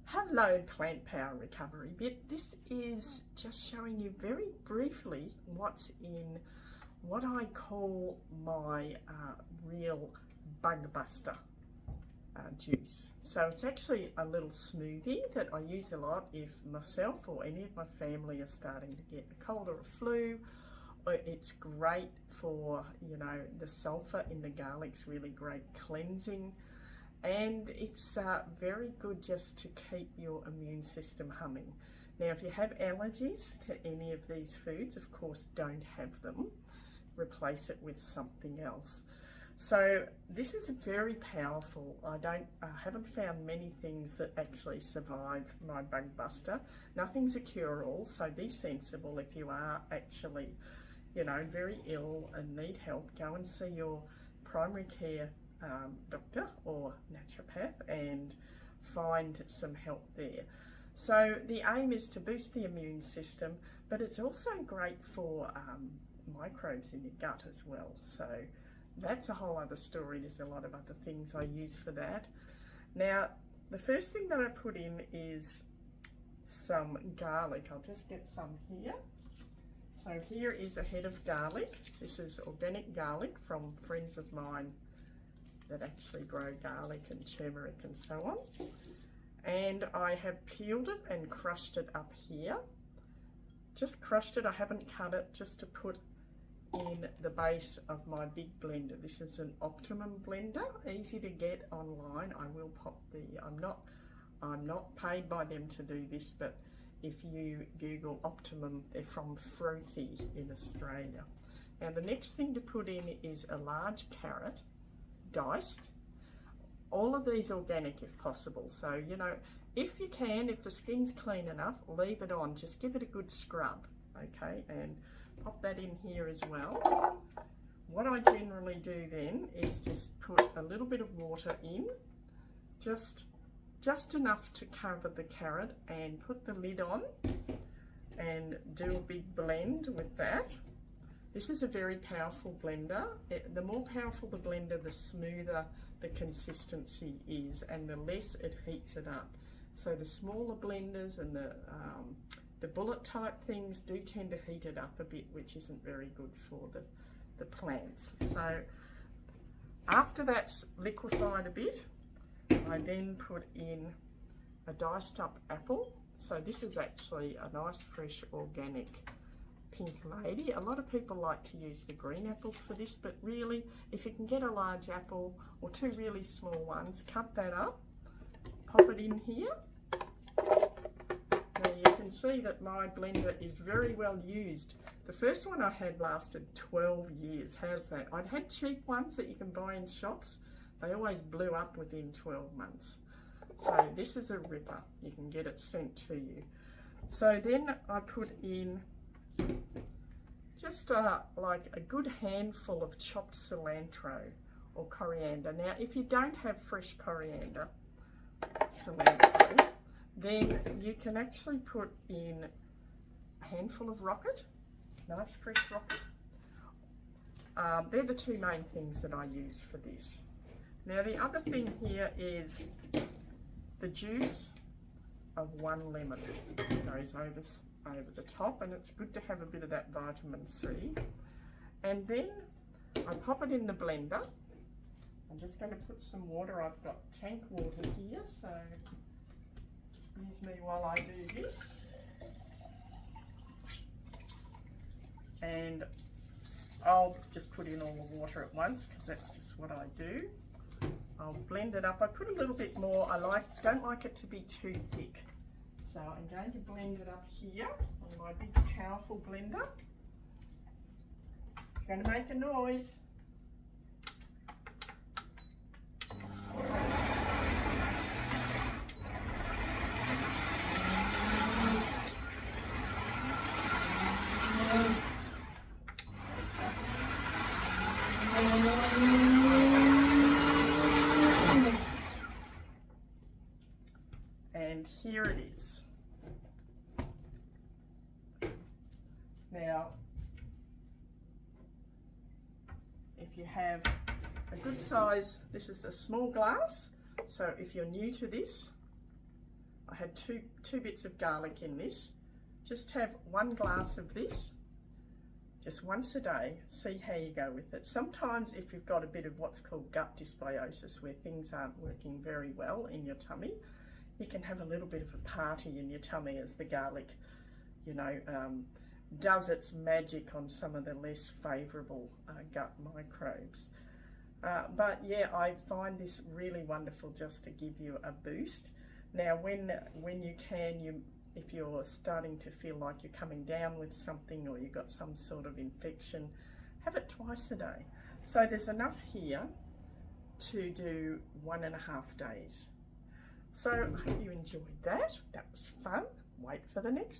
Hello Plant Power Recovery Bit. This is just showing you very briefly what's in what I call my real bug buster juice. So it's actually a little smoothie that I use a lot if myself or any of my family are starting to get a cold or a flu. It's great for, the sulfur in the garlic's really great cleansing. And it's very good just to keep your immune system humming. Now, if you have allergies to any of these foods, of course, don't have them. Replace it with something else. So this is very powerful. I haven't found many things that actually survive my bug buster. Nothing's a cure-all, so be sensible. If you are actually, very ill and need help, go and see your primary care doctor or naturopath and find some help there. So the aim is to boost the immune system, but it's also great for microbes in your gut as well. So that's a whole other story. There's a lot of other things I use for that. Now, the first thing that I put in is some garlic. I'll just get some here. So here is a head of garlic. This is organic garlic from friends of mine that actually grow garlic and turmeric and so on. And I have peeled it and crushed it up here. Just crushed it, I haven't cut it, just to put in the base of my big blender. This is an Optimum blender, easy to get online. I will pop I'm not paid by them to do this, but if you Google Optimum, they're from Frothy in Australia. Now the next thing to put in is a large carrot, diced. All of these organic if possible. So, if you can, if the skin's clean enough, leave it on. Just give it a good scrub, okay? And pop that in here as well. What I generally do then is just put a little bit of water in, just enough to cover the carrot, and put the lid on and do a big blend with that. This is a very powerful blender. The more powerful the blender, the smoother the consistency is and the less it heats it up. So the smaller blenders and the bullet type things do tend to heat it up a bit, which isn't very good for the plants. So after that's liquefied a bit, I then put in a diced up apple. So this is actually a nice fresh organic pink lady. A lot of people like to use the green apples for this, but really if you can get a large apple or two really small ones, cut that up, pop it in here. Now you can see that my blender is very well used. The first one I had lasted 12 years. How's that? I'd had cheap ones that you can buy in shops. They always blew up within 12 months. So this is a ripper. You can get it sent to you. So then I put in just like a good handful of chopped cilantro or coriander. Now, if you don't have fresh coriander, cilantro, then you can actually put in a handful of rocket, nice fresh rocket. They're the two main things that I use for this. Now, the other thing here is the juice of one lemon. Goes over the top, and it's good to have a bit of that vitamin C. And then I pop it in the blender. I'm just going to put some water. I've got tank water here, so excuse me while I do this. And I'll just put in all the water at once because that's just what I do. I'll blend it up. I put a little bit more. Don't like it to be too thick. So I'm going to blend it up here on my big powerful blender. It's going to make a noise. And here it is. Now, if you have a good size, this is a small glass, so if you're new to this, I had two bits of garlic in this. Just have 1 glass of this, just once a day. See how you go with it. Sometimes if you've got a bit of what's called gut dysbiosis, where things aren't working very well in your tummy, you can have a little bit of a party in your tummy as the garlic, you know, does its magic on some of the less favourable gut microbes. But yeah, I find this really wonderful just to give you a boost. Now when you can, if you're starting to feel like you're coming down with something or you've got some sort of infection, have it twice a day. So there's enough here to do 1.5 days. So I hope you enjoyed that. That was fun. Wait for the next one.